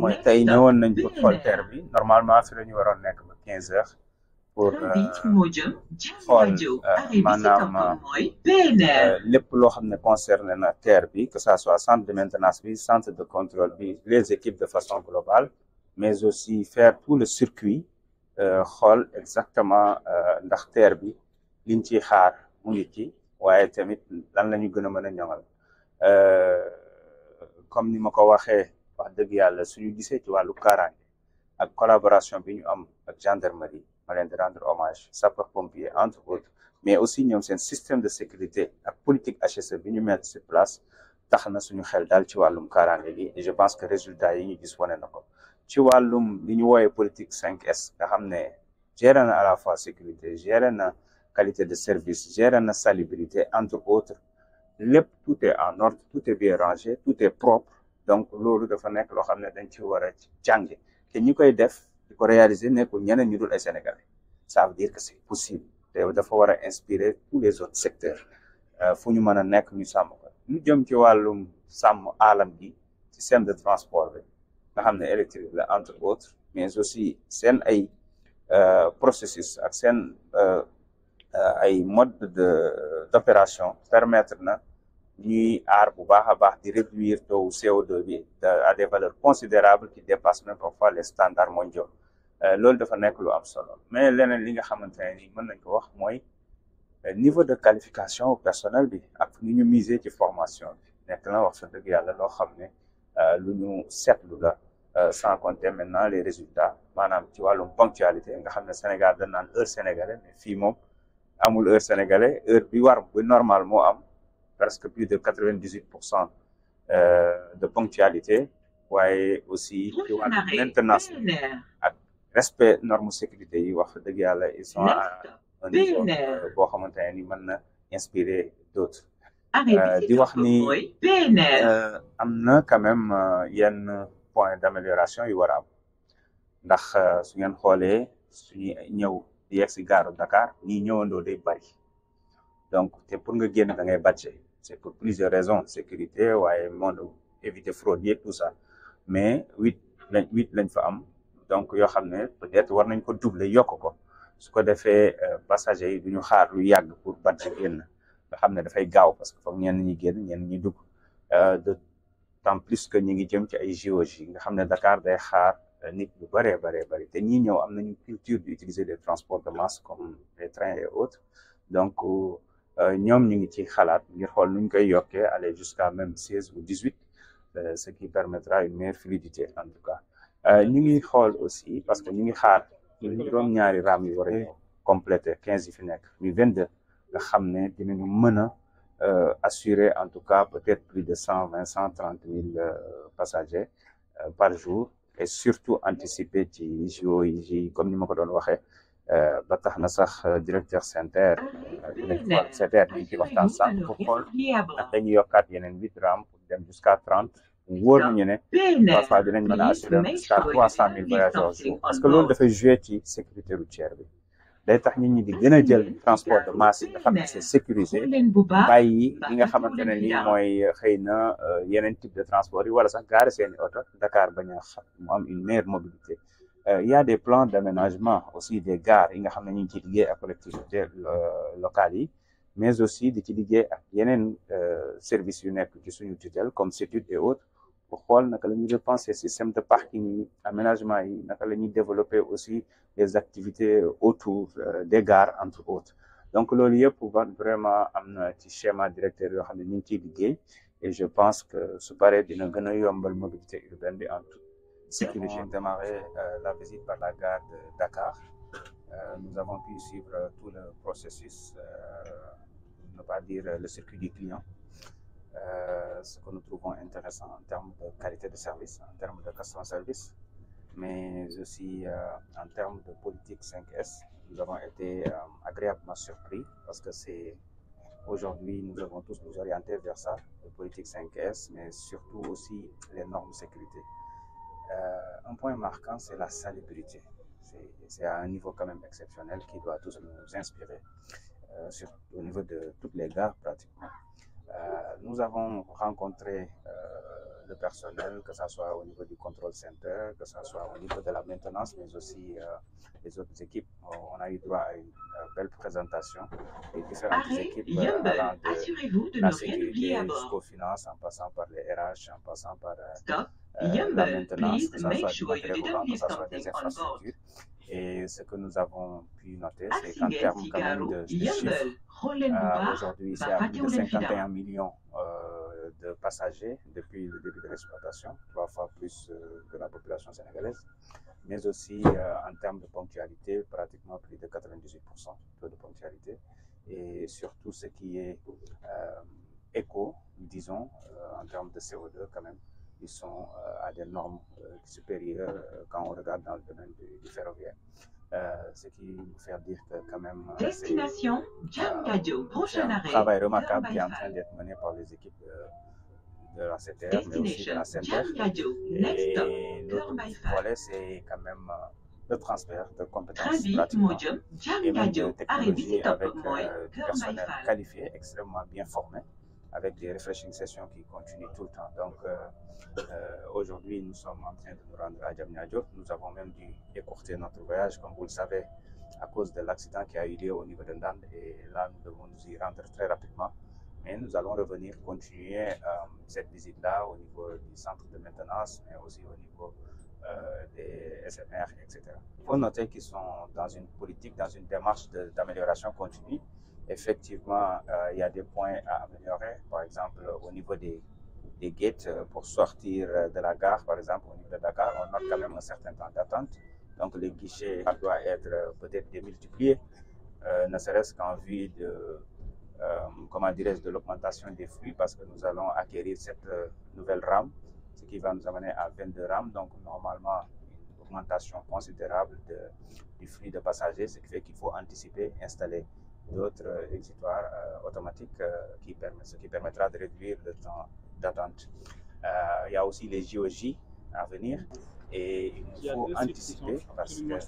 mooy tey ñëwoon nañ pour xool terre bi normalement fi la ñu waroon nekk ba 15 heures pour xool maanaam lépp loo xam ne concerné na terre bi que ça soit centre de maintenance bi centre de contrôle bi les équipes de façon globale mais aussi faire tout le circuit xool exactement ndax terre bi liñ ciy xaar mu ngi ci waaye tamit lan la ñu gën a mën a ñoŋal comme ni ma ko waxee wax dëgg yàlla suñu gisee ci wàllu kaaraange ak collaboration bi ñu am ak gendarmerie ma leen di rendre hommage sapeur pompier entre autres mais aussi ñoom seen système de sécurité ak politique HSE bi ñu mettre sur place tax na suñu xel daal ci wàllum kaaraange gi et je pense que résultat yi ñu gis wane na ko ci wàllum li ñu wooyee politique 5S nga xam ne géré na à la fois sécurité géré na qualité de service géré na salubrité entre autres lépp tout est en ordre tout est bien rangé tout est propre donc loolu dafa nekk loo xam ne dañ ci war a jànge te ñi koy def di ko réaliser nekkul ñeneen ñu dul ay Sénégalais ça veut dire que c'est possible te dafa war a inspirer tous les autres secteurs fu ñu mën a nekk ñu sàmm ko ñu jëm ci wàllum sàmm alam gi système de transport bi nga xam ne électrique la entre autres mais aussi seen ay processus ak seen ay mode d'opération permettre na ñuy aar bu baax a baax di réduire taux CO2 bi à des valeurs considérables qui dépassent même parfois les standards mondiaux loolu dafa nekk lu am solo mais leneen li nga xamante ne ni mën nañ ko wax mooy niveau de qualification personnel bi ak ni ñu miser ci formation bi nekk na wax sa dëgg yàlla loo xam ne lu ñu seetlu la sans compter maintenant les résultats maanaam ci wàllum ponctualité nga xam ne Sénégal dañ naan heure sénégalais mais fii moom amul heure sénégalais heure bi war bu normal moo am presque plus de 98% de ponctualité waaye aussi ci wàllu maintenance ak respect normes sécurité yi wax dëgg yàlla ils sont à un niveau boo xamante ne ni mën na inspirer d'autres di wax ni am na quand même yenn point d'amélioration yu war a am ndax su ngeen xoolee suñu ñëw di yegg si gaaru Dakar ñii ñëwandoo day bari donc te pour nga génn da ngay bàcce c'est pour plusieurs raisons sécurité waaye monde éviter fraude yeeg tout ça mais huit lañ fa am donc yoo xam ne peut-être war nañ ko doubler yokk ko su ko defee passagers yi duñu xaar lu yàgg pour bàcce génn nga xam ne dafay gaaw parce que foog ñenn ñi génn ñenn ñi dugg d'autant plus que ñu ngi jëm ci ay JOJ nga xam ne Dakar day xaar nit lu bëree bëri te ñii ñëw am nañu culture d'utiliser des transports de masse comme les trains et autres donc ñoom ñu ngi ci xalaat ngir xool nu ñu koy yokkee aller jusqu'à même 16 ou 18 ce qui permettra une meilleure fluidité en tout cas ñu ngi xool aussi parce que ñu ngi xaar juróom-ñaari raam yi war a compléter 15 yi fi nekk ñu 22 nga xam ne dinañu mën a assurer en tout cas peut-être plus de 130 000 passagers par jour et surtout anticiper ci JOJ comme ni ma ko doon waxee ba tax na sax directeur SENTER dinañ xool SENTER ñu ci waxtaan sànq pour xool ak dañuy yokkaat yeneen 8 rames pour dem jusqu'à 30 wóor nañu ne parfois dinañ mën a assurer jusqu'à 300 000 voyageurs jour parce que loolu dafay jouer ci sécurité routière bi day tax nit ñi di gën a jël transport de masse yi nga xam ne c'est sécurisé bàyyi li nga xamante ne ni mooy xëy na yeneen type de transport yi wala sax gaare seeni oto Dakar bañ a xam mu am une meilleure mobilité il y a des plans d'aménagement aussi des gares yi nga xam ne ñu ngi ciy liggéey ak collectivités locales yi mais aussi di ci liggéey ak yeneen services yu nekk ci suñu tutelle comme CETUD et autres pour xool naka la ñuy repenser système de parking yi aménagement yi naka la ñuy développer aussi les activités autour des gares entre autres donc loolu yëpp vraiment am na ci schéma directeur yoo xam ne ñu ngi ciy liggéey et je pense que su paree dina gën a yombal mobilité urbaine bi en toute sécurité. Nous avons démarré la visite par la gare de Dakar. Nous avons pu suivre tout le processus, ne pas dire le circuit du client. Ce que nous trouvons intéressant en termes de qualité de service, en termes de customer service, mais aussi en termes de politique 5S. Nous avons été agréablement surpris parce que c'est aujourd'hui nous devons tous nous orienter vers ça, la politique 5S, mais surtout aussi les normes de sécurité. Un point marquant, c'est la salubrité. C'est à un niveau quand même exceptionnel qui doit tous nous inspirer au niveau de toutes les gares pratiquement. Nous avons rencontré le personnel, que ce soit au niveau du control center, que ce soit au niveau de la maintenance, mais aussi les autres équipes. On a eu droit à une belle présentation des différentes équipes allant de la sécurité jusqu'aux finances, en passant par les RH, en passant par la maintenance, que ce soit du matériel roulant, que ce soit des infrastructures. Et ce que nous avons pu noter, c'est qu'en termes quand même de chiffres, aujourd'hui, ici, à plus de 51 millions de passagers depuis le début de l'exploitation, 3 fois plus que la population sénégalaise, mais aussi en termes de ponctualité, pratiquement plus de 98% de ponctualité, et surtout ce qui est éco, disons, en termes de CO2 quand même, ils sont à des normes supérieures quand on regarde dans le domaine du ferroviaire. Ce qui nous fait dire que quand même Destination Diamniadio, prochain arrêt, travail remarquable qui est en train d'être mené par les équipes de la CTR, mais aussi de la CENTER. Et l'autre volet, c'est quand même le transfert de compétences pratiquement et même de technologie avec du personnel qualifié, extrêmement bien formé, avec des refreshing sessions qui continuent tout le temps. Donc aujourd'hui, nous sommes en train de nous rendre à Diamniadio. Nous avons même dû écourter notre voyage, comme vous le savez, à cause de l'accident qui a eu lieu au niveau de Ndande. Et là, nous devons nous y rendre très rapidement. Mais nous allons revenir continuer cette visite-là au niveau du centre de maintenance, mais aussi au niveau des SMR, etc. Il faut noter qu'ils sont dans une politique, dans une démarche d'amélioration continue. Effectivement, il y a des points à améliorer, par exemple au niveau des gates pour sortir de la gare, par exemple au niveau de la gare, on note quand même un certain temps d'attente. Donc les guichets doivent être peut-être démultipliés, ne serait-ce qu'en vue de, comment dirais-je, de l'augmentation des flux, parce que nous allons acquérir cette nouvelle rame, ce qui va nous amener à 22 rames, donc normalement une augmentation considérable du flux de passagers, ce qui fait qu'il faut anticiper, installer d'autres exutoires automatiques, ce qui permettra de réduire le temps d'attente. Il y a aussi les JOJ à venir et il faut anticiper parce qu'il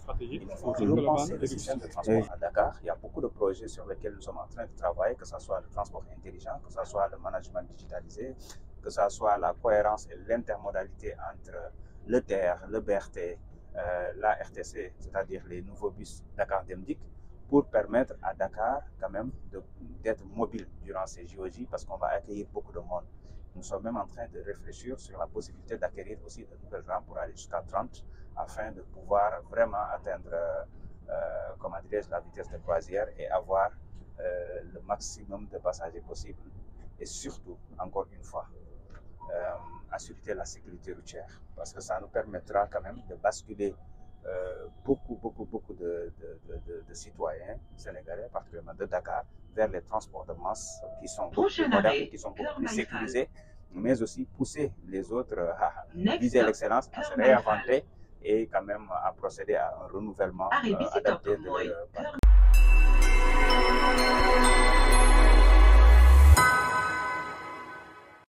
faut repenser le système de transport à Dakar. Il y a beaucoup de projets sur lesquels nous sommes en train de travailler, que ce soit le transport intelligent, que ce soit le management digitalisé, que ce soit la cohérence et l'intermodalité entre le TER, le BRT, la RTC, c'est-à-dire les nouveaux bus Dakar-Demdik, pour permettre à Dakar quand même d'être mobile durant ces JOJ parce qu'on va accueillir beaucoup de monde. Nous sommes même en train de réfléchir sur la possibilité d'acquérir aussi de nouvelles rames pour aller jusqu'à 30 afin de pouvoir vraiment atteindre comment dirais-je, la vitesse de croisière et avoir le maximum de passagers possible et surtout, encore une fois, assurer la sécurité routière parce que ça nous permettra quand même de basculer beaucoup de citoyens sénégalais, particulièrement de Dakar, vers les transports de masse qui sont beaucoup plus modernes, qui sont beaucoup plus sécurisés, mais aussi pousser les autres à viser l'excellence, à se réinventer et quand même à procéder à un renouvellement adapté de leur parc.